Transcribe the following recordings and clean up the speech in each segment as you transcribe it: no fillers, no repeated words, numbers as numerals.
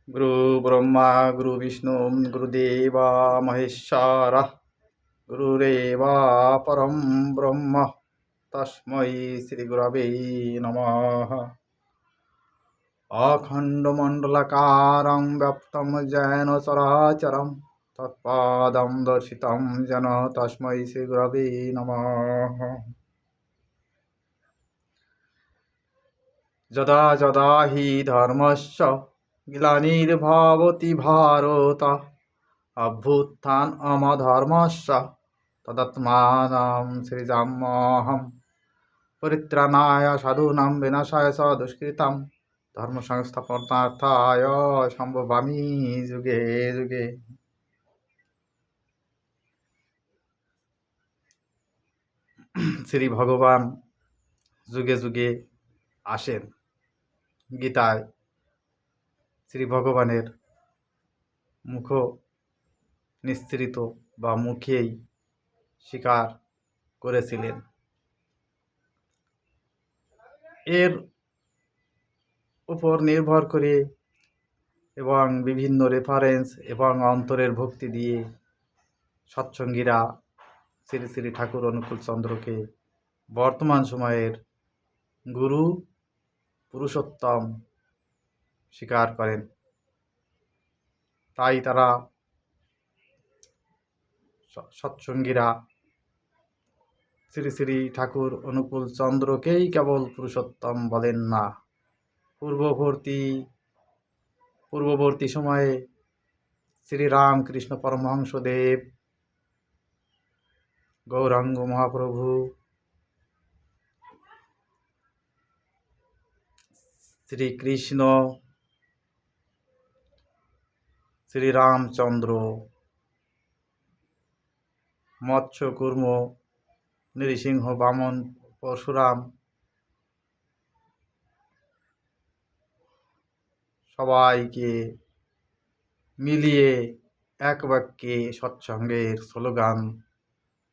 गुरु ब्रह्मा गुरु विष्णु गुरुदेव महेश्वर गुरुरेवा परम ब्रह्म तस्मै श्री गुरवे नमः। अखण्डमण्डलाकारं व्याप्तं येन चराचरं तत्पादं दर्शितं येन तस्मै श्री गुरवे नमः। यदा यदा हि धर्मस्य ग्लानिर्भवति भारत अभ्युत्थान अधर्मस्य तदात्मानं सृजाम्यहम् परित्राणाय साधूनां विनाशाय च दुष्कृतं धर्म संस्थापनार्थाय सम्भवामि जुगे जुगे। শ্রী ভগবান যুগে যুগে আসেন। গীতায় শ্রী ভগবানের মুখ নিঃসৃত বা মুখেই স্বীকার করেছিলেন। এর উপর নির্ভর করে এবং বিভিন্ন রেফারেন্স এবং অন্তরের ভক্তি দিয়ে সৎসঙ্গীরা শ্রী শ্রী ঠাকুর অনুকূল চন্দ্রকে বর্তমান সময়ের গুরু পুরুষোত্তম স্বীকার করেন। তাই তারা সৎসঙ্গীরা শ্রী শ্রী ঠাকুর অনুকূল চন্দ্রকেই কেবল পুরুষোত্তম বলেন না, পূর্ববর্তী সময়ে শ্রীরামকৃষ্ণ পরমহংসদেব, গৌরাঙ্গ মহাপ্রভু, শ্রীকৃষ্ণ, শ্রীরামচন্দ্র, মৎস্যকূর্ম, নৃসিংহ, বামন, পরশুরাম সবাইকে মিলিয়ে এক বাক্যে সৎসঙ্গের স্লোগান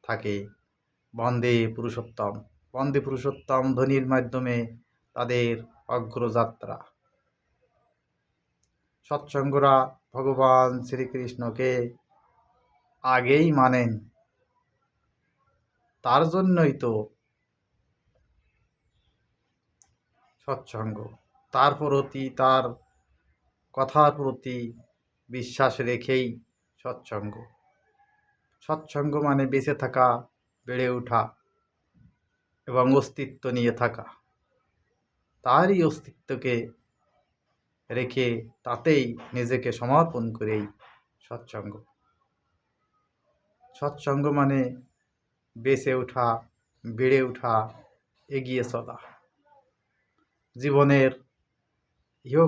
থাকে বন্দে পুরুষোত্তম। বন্দে পুরুষোত্তম ধ্বনির মাধ্যমে তাদের অগ্রযাত্রা। সৎসঙ্গরা ভগবান শ্রীকৃষ্ণকে আগেই মানেন, তার জন্যই তো সৎসঙ্গ। তার প্রতি, তার কথার প্রতি বিশ্বাস রেখেই সৎসঙ্গ। সৎসঙ্গ মানে বেঁচে থাকা, বেড়ে ওঠা এবং অস্তিত্ব নিয়ে থাকা। তারই অস্তিত্বকে রেখে তাতেই নিজেকে সমর্পণ করেই সৎসঙ্গ। সৎসঙ্গ মানে বেঁচে ওঠা, বেড়ে ওঠা, এগিয়ে চলা। জীবনের ইহ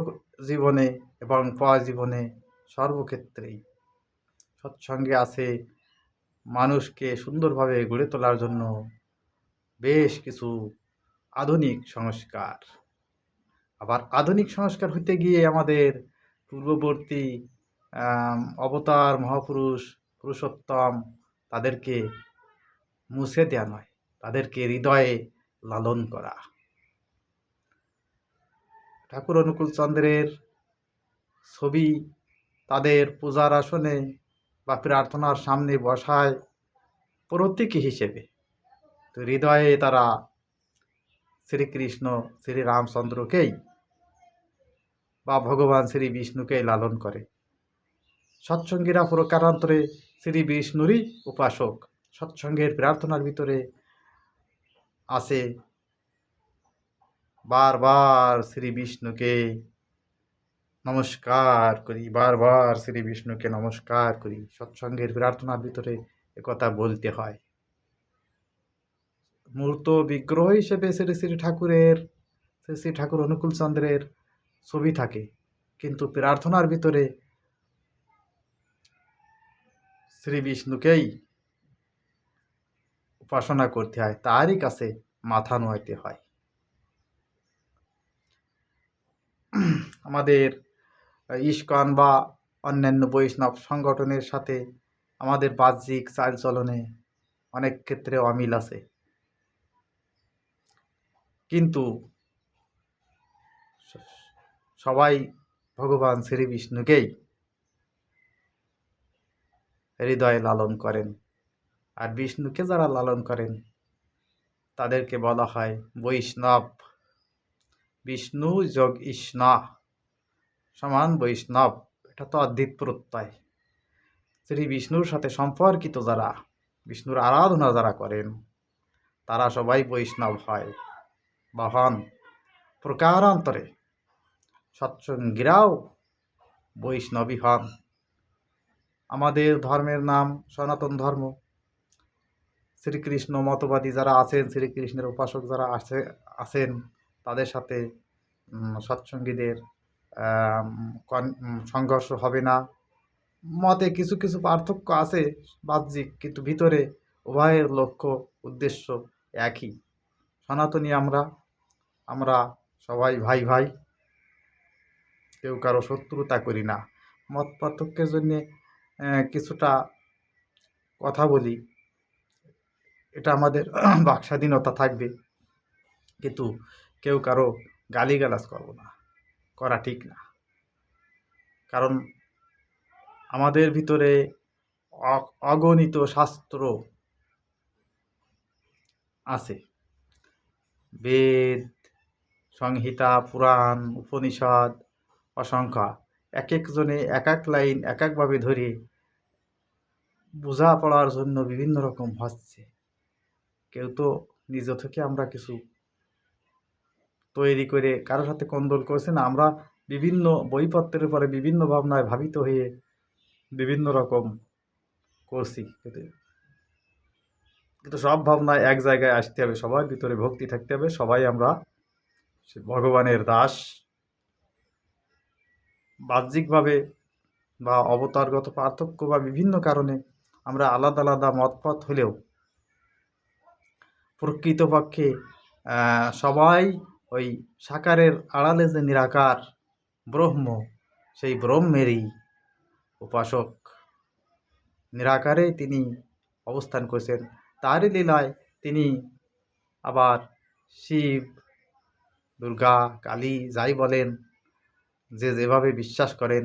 জীবনে এবং পরজীবনে সর্বক্ষেত্রেই সৎসঙ্গে আছে মানুষকে সুন্দরভাবে গড়ে তোলার জন্য বেশ কিছু আধুনিক সংস্কার। আবার আধুনিক সংস্কার হতে গিয়ে আমাদের পূর্ববর্তী অবতার মহাপুরুষ পুরুষোত্তম তাদেরকে মুছে দেওয়া নয়, তাদেরকে হৃদয়ে লালন করা। ঠাকুর অনুকূল চন্দ্রের ছবি তাদের পূজার আসনে বা প্রার্থনার সামনে বসায় প্রতীকী হিসেবে, তো হৃদয়ে তারা শ্রীকৃষ্ণ শ্রীরামচন্দ্রকেই বা ভগবান শ্রী বিষ্ণুকেই লালন করে। সৎসঙ্গীরা প্রকারান্তরে শ্রী বিষ্ণুরই উপাসক। সৎসঙ্গের প্রার্থনার ভিতরে আছে বারবার শ্রী বিষ্ণুকে নমস্কার করি, বারবার শ্রী বিষ্ণুকে নমস্কার করি। সৎসঙ্গের প্রার্থনার ভিতরে একথা বলতে হয়। মূর্ত বিগ্রহ হিসেবে শ্রী শ্রী ঠাকুর অনুকূল চন্দ্রের ছবি থাকে, কিন্তু প্রার্থনার ভিতরে শ্রী বিষ্ণুকেই উপাসনা করতে হয়, তারই কাছে মাথা নোয়াইতে হয়। আমাদের ইস্কন বা অন্যান্য বৈষ্ণব সংগঠনের সাথে আমাদের বাহ্যিক চালচলনে অনেক ক্ষেত্রে অমিল আছে, কিন্তু সবাই ভগবান শ্রী বিষ্ণুকেই হৃদয়ে লালন করেন। আর বিষ্ণুকে যারা লালন করেন তাদেরকে বলা হয় বৈষ্ণব। বিষ্ণু যোগ ইষ্ণা সমান বৈষ্ণব, এটা তো অদ্বৈত প্রত্যয়। শ্রী বিষ্ণুর সাথে সম্পর্কিত যারা, বিষ্ণুর আরাধনা যারা করেন তারা সবাই বৈষ্ণব হয় বা হন। প্রকারান্তরে সৎসঙ্গীরাও বৈষ্ণবী হন। আমাদের ধর্মের নাম সনাতন ধর্ম। শ্রীকৃষ্ণ মতবাদী যারা আছেন, শ্রীকৃষ্ণের উপাসক যারা আছেন তাদের সাথে সৎসঙ্গীদের সংঘর্ষ হবে না। মতে কিছু কিছু পার্থক্য আছে বাহ্যিক, কিন্তু ভিতরে উভয়ের লক্ষ্য উদ্দেশ্য একই। সনাতনী আমরা সবাই ভাই ভাই, কেউ কারো শত্রুতা করি না। মত পার্থক্যের জন্যে কিছুটা কথা বলি, এটা আমাদের বাকস্বাধীনতা থাকবে, কিন্তু কেউ কারো গালিগালাজ করব না, করা ঠিক না। কারণ আমাদের ভিতরে অগণিত শাস্ত্র আছে, বেদ, সংহিতা, পুরাণ, উপনিষদ অসংখ্য। এক একজনে এক এক লাইন এক একভাবে ধরে বোঝাপড়ার জন্য বিভিন্ন রকম হচ্ছে। কেউ তো নিজ থেকে আমরা কিছু তৈরি করে কারোর সাথে কন্দল করছে না। আমরা বিভিন্ন বইপত্রের পরে বিভিন্ন ভাবনায় ভাবিত হয়ে বিভিন্ন রকম করছি, কিন্তু সব ভাবনায় এক জায়গায় আসতে হবে, সবার ভিতরে ভক্তি থাকতে হবে। সবাই আমরা ভগবানের দাস। বাহ্যিকভাবে বা অবতারগত পার্থক্য বা বিভিন্ন কারণে আমরা আলাদা আলাদা মতপথ হলেও প্রকৃতপক্ষে সবাই ওই সাকারের আড়ালে যে নিরাকার ব্রহ্ম, সেই ব্রহ্মেরই উপাসক। নিরাকারে তিনি অবস্থান করছেন, তারই লীলায় তিনি আবার শিব, দুর্গা, কালী যাই বলেন, যে যেভাবে বিশ্বাস করেন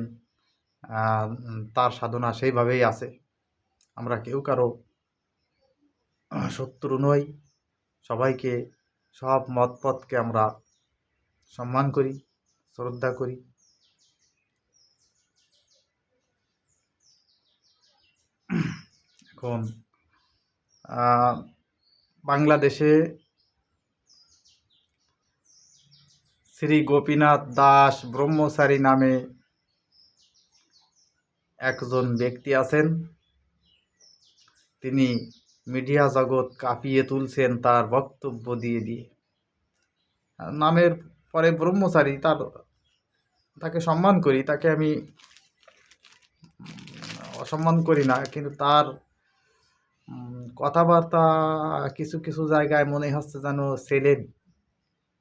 তার সাধনা সেইভাবেই আছে। আমরা কেউ কারো শত্রু নই, সবাইকে, সব মতপথকে আমরা সম্মান করি, শ্রদ্ধা করি। এখন বাংলাদেশে শ্রী গোপীনাথ দাস ব্রহ্মচারী নামে একজন ব্যক্তি আছেন। তিনি মিডিয়া জগৎ কাঁপিয়ে তুলছেন তার বক্তব্য দিয়ে দিয়ে। নামের পরে ব্রহ্মচারী, তাকে সম্মান করি, তাকে আমি অসম্মান করি না, কিন্তু তার কথাবার্তা কিছু কিছু জায়গায় মনে হচ্ছে যেন ছেলের।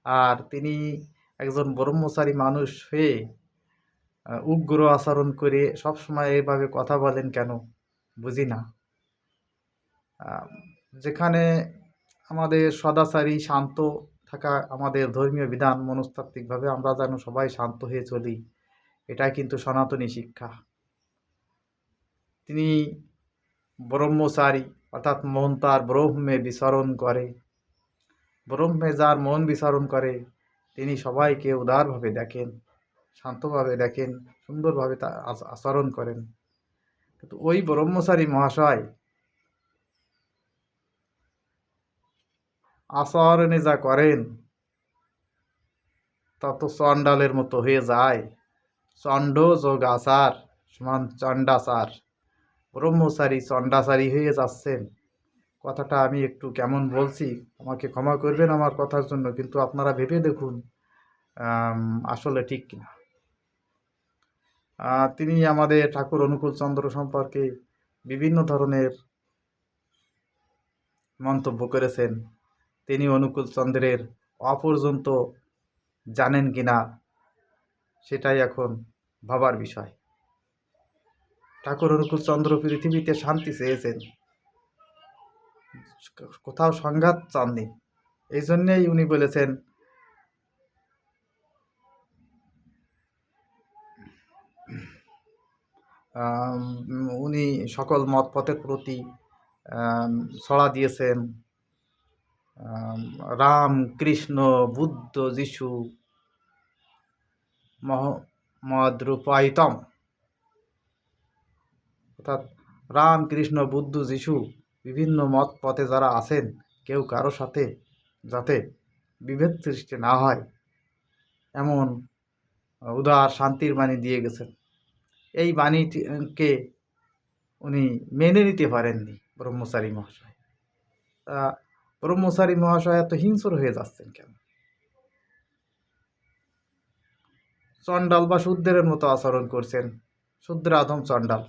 আর তিনি একজন ব্রহ্মচারী মানুষ হয়ে উগ্র আচরণ করে সবসময় এইভাবে কথা বলেন কেন বুঝি না। যেখানে আমাদের সদাচারী শান্ত থাকা আমাদের ধর্মীয় বিধান, মনস্তাত্ত্বিকভাবে আমরা যেন সবাই শান্ত হয়ে চলি, এটা কিন্তু সনাতনী শিক্ষা। তিনি ব্রহ্মচারী, অর্থাৎ মন তার ব্রহ্মে বিচরণ করে। ব্রহ্মে যার মন বিচরণ করে তিনি সবাইকে উদারভাবে দেখেন, শান্তভাবে দেখেন, সুন্দরভাবে তা আচরণ করেন। কিন্তু ওই ব্রহ্মচারী মহাশয় আচরণে যা করেন তা তো চণ্ডালের মতো হয়ে যায়। চণ্ড যোগ আচার সমান চণ্ডাচার। ব্রহ্মচারী চণ্ডাচারী হয়ে যাচ্ছেন। কথাটা আমি একটু কেমন বলছি, আমাকে ক্ষমা করবেন আমার কথার জন্য, কিন্তু আপনারা ভেবে দেখুন আসলে ঠিক কিনা। তিনি আমাদের ঠাকুর অনুকূল চন্দ্র সম্পর্কে বিভিন্ন ধরনের মন্তব্য করেছেন। তিনি অনুকূল চন্দ্রের অপর্যন্ত জানেন কিনা সেটাই এখন ভাবার বিষয়। ঠাকুর অনুকূল চন্দ্র পৃথিবীতে শান্তি চেয়েছেন, কোথাও সংঘাত চাননি। এই জন্যেই উনি বলেছেন উনি সকল মত পথের প্রতি ছড়া দিয়েছেন। রাম, কৃষ্ণ, বুদ্ধ, যিশু, মহম্মদ রূপায়িতম, অর্থাৎ রাম, কৃষ্ণ, বুদ্ধ, যিশু বিভিন্ন মত পথে যারা আছেন, কেউ কারো সাথে যাতে বিভেদ সৃষ্টি না হয় এমন উদার শান্তির বাণী দিয়ে গেছেন। এই বাণীকে উনি মেনে নিতে পারেননি ব্রহ্মচারী মহাশয়। ব্রহ্মচারী মহাশয় এত হিংস্র হয়ে যাচ্ছেন কেন? চণ্ডাল বা শূদ্রের মতো আচরণ করছেন। শূদ্র আধম চণ্ডাল,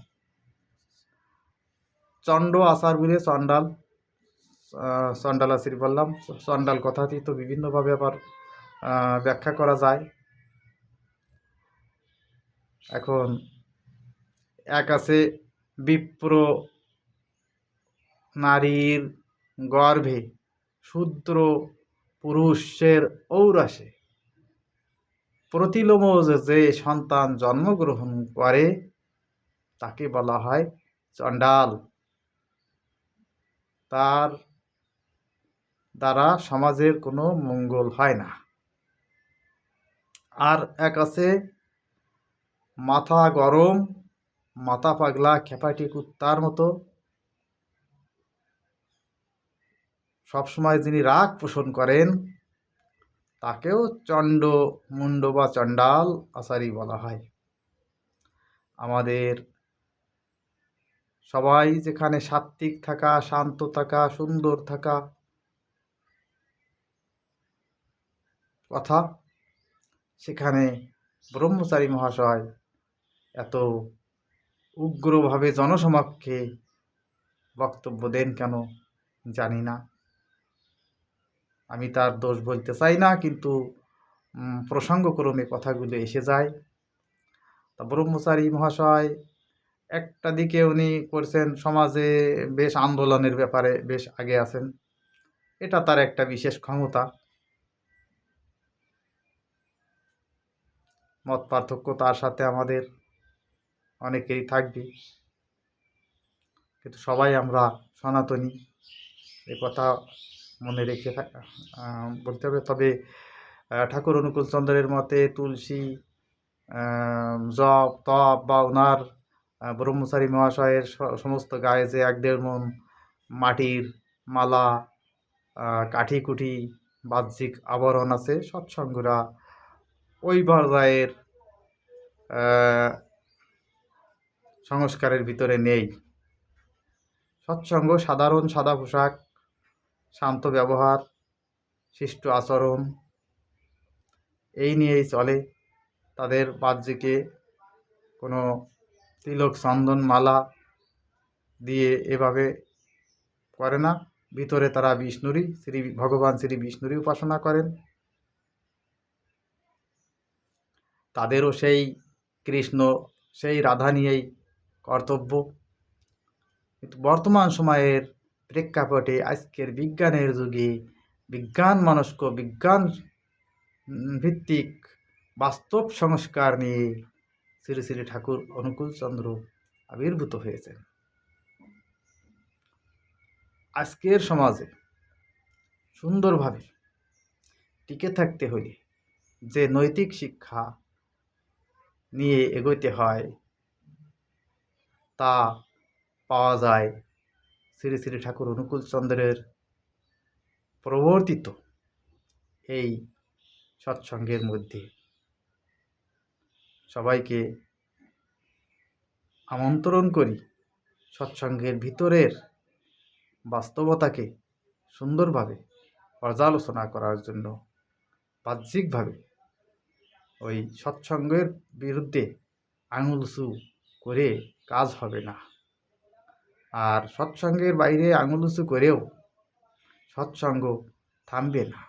চণ্ড আচার বলে চণ্ডাল, চণ্ডাল আচারি বললাম। চণ্ডাল কথাটি তো বিভিন্নভাবে আবার ব্যাখ্যা করা যায়। এখন এক আছে বিপ্র নারীর গর্ভে শূদ্র পুরুষের ঔরাসে প্রতিলোমজ যে সন্তান জন্মগ্রহণ করে তাকে বলা হয় চণ্ডাল। তার দ্বারা সমাজের কোনো মঙ্গল হয় না। আর এক আছে মাথা গরম, মাথা পাগলা, খেপাটি কুত্তার মতো সবসময় যিনি রাগ পোষণ করেন তাকেও চণ্ড, মুণ্ড বা চণ্ডাল আচারী বলা হয়। আমাদের সবাই যেখানে সাত্ত্বিক থাকা, শান্ত থাকা, সুন্দর থাকা কথা, সেখানে ব্রহ্মচারী মহাশয় এত উগ্রভাবে জনসমক্ষে বক্তব্য দেন কেন জানি না। আমি তার দোষ বলতে চাই না, কিন্তু প্রসঙ্গক্রমে কথাগুলো এসে যায়। তা ব্রহ্মচারী মহাশয় একটা দিকে উনি করছেন সমাজে বেশ আন্দোলনের ব্যাপারে বেশ আগে আছেন, এটা তার একটা বিশেষ ক্ষমতা। মত পার্থক্য তার সাথে আমাদের অনেকেই থাকবে, কিন্তু সবাই আমরা সনাতনী, এ কথা মনে রেখে বলতে হবে। তবে ঠাকুর অনুকূল চন্দ্রের মতে তুলসী, জপ, তপ বা ওনার ব্রহ্মচারী মহাশয়ের সমস্ত গায়ে যে 1-1.5 মণ মাটির মালা, কাঠিকুঠি, বাহ্যিক আবরণ আছে, সৎসঙ্গরা ওই পর্যায়ের সংস্কারের ভিতরে নেই। সৎসঙ্গ সাধারণ সাদা পোশাক, শান্ত ব্যবহার, শিষ্ট আচরণ, এই নিয়েই চলে। তাদের বাহ্যিকে কোনো তিলক, চন্দন, মালা দিয়ে এভাবে করে না। ভিতরে তারা বিষ্ণুরই, ভগবান শ্রী বিষ্ণুরই উপাসনা করেন। তাদেরও সেই কৃষ্ণ, সেই রাধা নিয়েই কর্তব্য। কিন্তু বর্তমান সময়ের প্রেক্ষাপটে আজকের বিজ্ঞানের যুগে বিজ্ঞান মনস্ক, বিজ্ঞান ভিত্তিক বাস্তব সংস্কার নিয়ে শ্রী শ্রী ঠাকুর অনুকূল চন্দ্র আবির্ভূত হয়েছেন। আজকের সমাজে সুন্দরভাবে টিকে থাকতে হলে যে নৈতিক শিক্ষা নিয়ে এগোতে হয় তা পাওয়া যায় শ্রী শ্রী ঠাকুর অনুকূল চন্দ্রের প্রবর্তিত এই সৎসঙ্গের মধ্যে। সবাইকে আমন্ত্রণ করি সৎসঙ্গের ভিতরের বাস্তবতাকে সুন্দরভাবে পর্যালোচনা করার জন্য। বাহ্যিকভাবে ওই সৎসঙ্গের বিরুদ্ধে আঙুল উঁচু করে কাজ হবে না, আর সৎসঙ্গের বাইরে আঙুল উঁচু করেও সৎসঙ্গ থামবে না।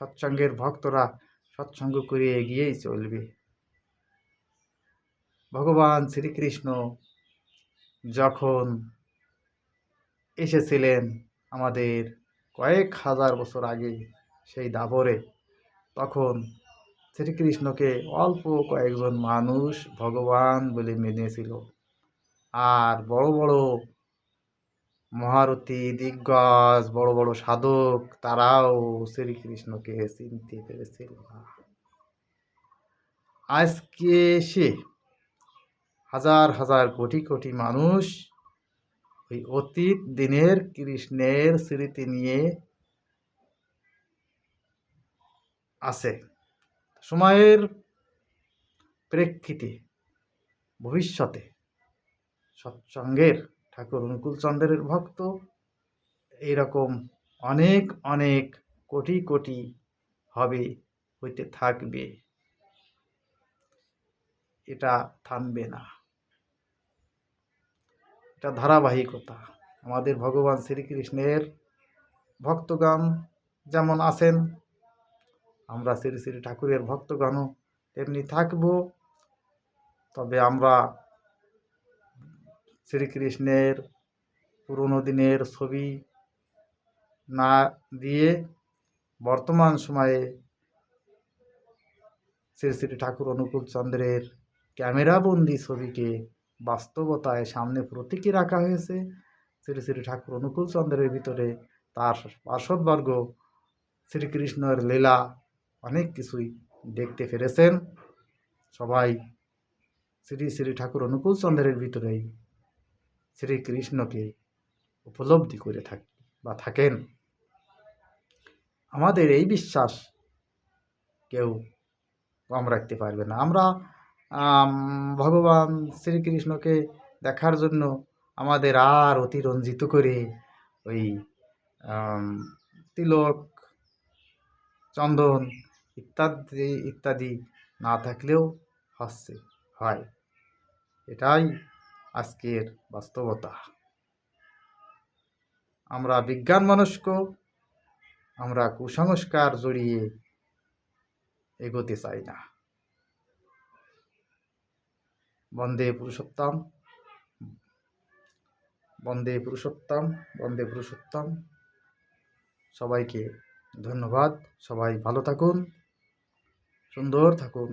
সৎসঙ্গের ভক্তরা সৎসঙ্গ করে এগিয়েই চলবে। ভগবান শ্রীকৃষ্ণ যখন এসেছিলেন আমাদের কয়েক হাজার বছর আগে সেই দাবরে, তখন শ্রীকৃষ্ণকে অল্প কয়েকজন মানুষ ভগবান বলে মেনেছিল। আর বড় বড় মহারথী দিগ্গজ বড় বড় সাধক তারাও শ্রীকৃষ্ণকে চিনতে পেরেছিল না। আজকে সে হাজার হাজার কোটি কোটি মানুষ ওই অতীত দিনের কৃষ্ণের স্মৃতি নিয়ে আছে। সময়ের প্রেক্ষিতে ভবিষ্যতে সৎসঙ্গের ঠাকুর অনুকূলচন্দ্রের ভক্ত এইরকম অনেক অনেক কোটি কোটি হবে, হইতে থাকবে, এটা থামবে না, এটা ধারাবাহিকতা। আমাদের ভগবান শ্রীকৃষ্ণের ভক্তগণ যেমন আছেন, আমরা শ্রী শ্রী ঠাকুরের ভক্তগণও তেমনি থাকব। তবে আমরা শ্রীকৃষ্ণের পুরনো দিনের ছবি না দিয়ে বর্তমান সময়ে শ্রী শ্রী ঠাকুর অনুকূলচন্দ্রের ক্যামেরাবন্দি ছবিকে বাস্তবতায় সামনে প্রতীকী রাখা হয়েছে। শ্রী শ্রী ঠাকুর অনুকূলচন্দ্রের ভিতরে তার পার্শ্বদবর্গ শ্রীকৃষ্ণের লীলা অনেক কিছুই দেখতে পেরেছেন। সবাই শ্রী শ্রী ঠাকুর অনুকূলচন্দ্রের ভিতরেই শ্রীকৃষ্ণকে উপলব্ধি করে থাকি বা থাকেন। আমাদের এই বিশ্বাস কেউ কম রাখতে পারবে না। আমরা ভগবান শ্রীকৃষ্ণকে দেখার জন্য আমাদের আর অতিরঞ্জিত করে ওই তিলক চন্দন ইত্যাদি ইত্যাদি না থাকলেও হয়। এটাই আজকের বাস্তবতা। আমরা বিজ্ঞান মনস্ক, আমরা কুসংস্কার জড়িয়ে এগোতে চাই না। বন্দে পুরুষোত্তম, বন্দে পুরুষোত্তম, বন্দে পুরুষোত্তম। সবাইকে ধন্যবাদ। সবাই ভালো থাকুন, সুন্দর থাকুন।